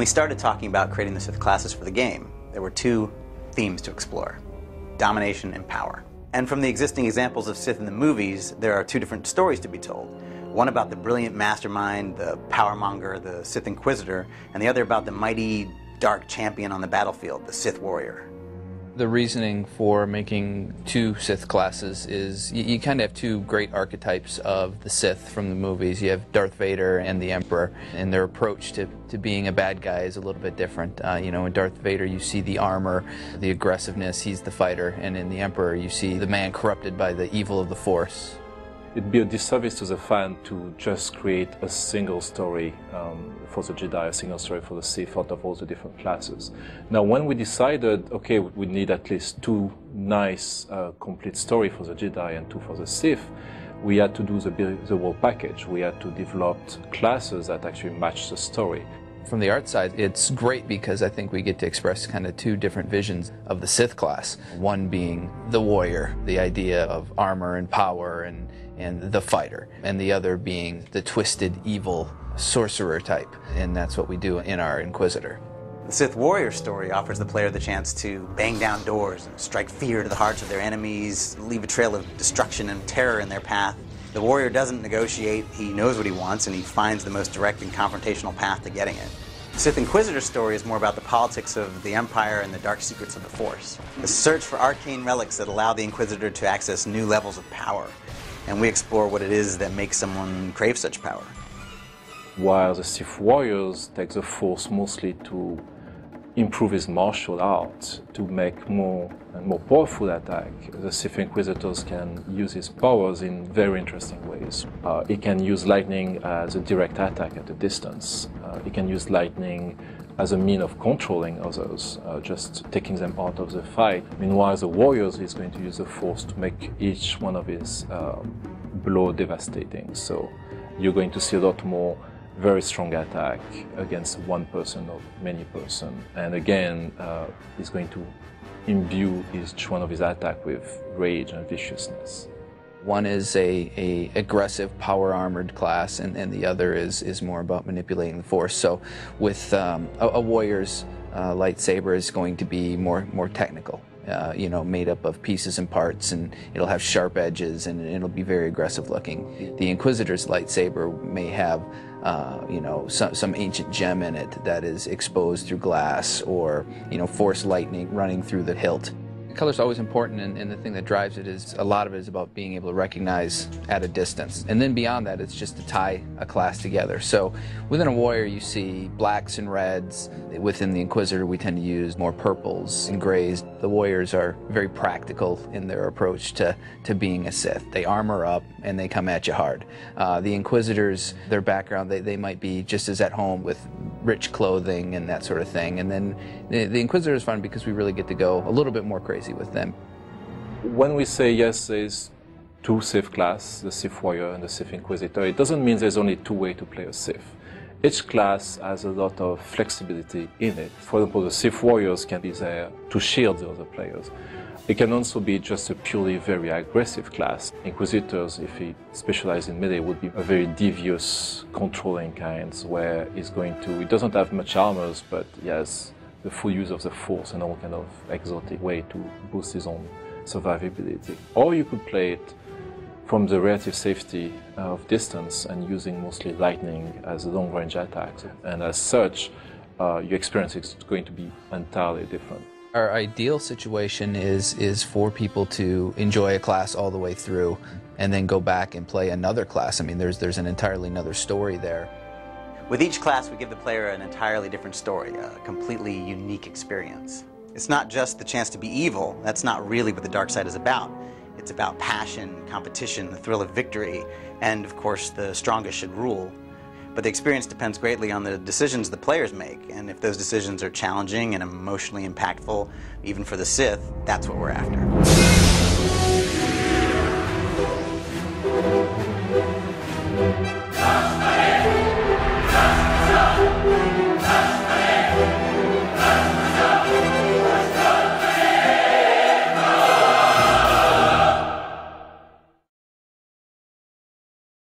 started talking about creating the Sith classes for the game, there were two themes to explore: domination and power. And from the existing examples of Sith in the movies, there are two different stories to be told. One about the brilliant mastermind, the powermonger, the Sith Inquisitor, and the other about the mighty, dark champion on the battlefield, the Sith warrior. The reasoning for making two Sith classes is you kind of have two great archetypes of the Sith from the movies. You have Darth Vader and the Emperor, and their approach to being a bad guy is a little bit different. You know, in Darth Vader you see the armor, the aggressiveness, he's the fighter, and in the Emperor you see the man corrupted by the evil of the Force. It'd be a disservice to the fan to just create a single story for the Jedi, a single story for the Sith out of all the different classes. Now, when we decided, okay, we need at least two nice, complete story for the Jedi and two for the Sith, we had to do the whole package. We had to develop classes that actually match the story. From the art side, it's great because I think we get to express kind of two different visions of the Sith class. One being the warrior, the idea of armor and power and the fighter, and the other being the twisted, evil sorcerer type, and that's what we do in our Inquisitor. The Sith warrior story offers the player the chance to bang down doors and strike fear to the hearts of their enemies, leave a trail of destruction and terror in their path. The warrior doesn't negotiate, he knows what he wants, and he finds the most direct and confrontational path to getting it. The Sith Inquisitor story is more about the politics of the Empire and the dark secrets of the Force. The search for arcane relics that allow the Inquisitor to access new levels of power. And we explore what it is that makes someone crave such power. While the Sith warriors take the Force mostly to improve his martial art, to make more and more powerful attack, the Sith Inquisitors can use his powers in very interesting ways. He can use lightning as a direct attack at a distance. He can use lightning as a mean of controlling others, just taking them out of the fight. Meanwhile, the warriors is going to use the Force to make each one of his blow devastating. So you're going to see a lot more very strong attack against one person or many person. And again, he's going to imbue each one of his attack with rage and viciousness. One is a aggressive, power-armored class, and the other is more about manipulating the Force. So with a warrior's lightsaber is going to be more technical, you know, made up of pieces and parts, and it'll have sharp edges, and it'll be very aggressive looking. The Inquisitor's lightsaber may have you know, some ancient gem in it that is exposed through glass, or, you know, Force lightning running through the hilt. Color's always important, and the thing that drives it is a lot of it is about being able to recognize at a distance. And then beyond that, it's just to tie a class together. So within a warrior, you see blacks and reds. Within the Inquisitor, we tend to use more purples and grays. The warriors are very practical in their approach to being a Sith. They armor up and they come at you hard. The Inquisitors, their background, they might be just as at home with rich clothing and that sort of thing. And then the Inquisitor is fun because we really get to go a little bit more crazy with them. When we say yes, there's two Sith class, the Sith warrior and the Sith Inquisitor, it doesn't mean there's only two ways to play a Sith. Each class has a lot of flexibility in it. For example, the Sith warriors can be there to shield the other players. It can also be just a purely very aggressive class. Inquisitors, if he specializes in melee, would be a very devious, controlling kind, where he doesn't have much armors, but he has the full use of the Force and all kind of exotic way to boost his own survivability. Or you could play it from the relative safety of distance and using mostly lightning as a long-range attack. And as such, your experience is going to be entirely different. Our ideal situation is for people to enjoy a class all the way through and then go back and play another class. I mean, there's an entirely another story there. With each class, we give the player an entirely different story, a completely unique experience. It's not just the chance to be evil. That's not really what the dark side is about. It's about passion, competition, the thrill of victory, and of course the strongest should rule. But the experience depends greatly on the decisions the players make, and if those decisions are challenging and emotionally impactful, even for the Sith, that's what we're after.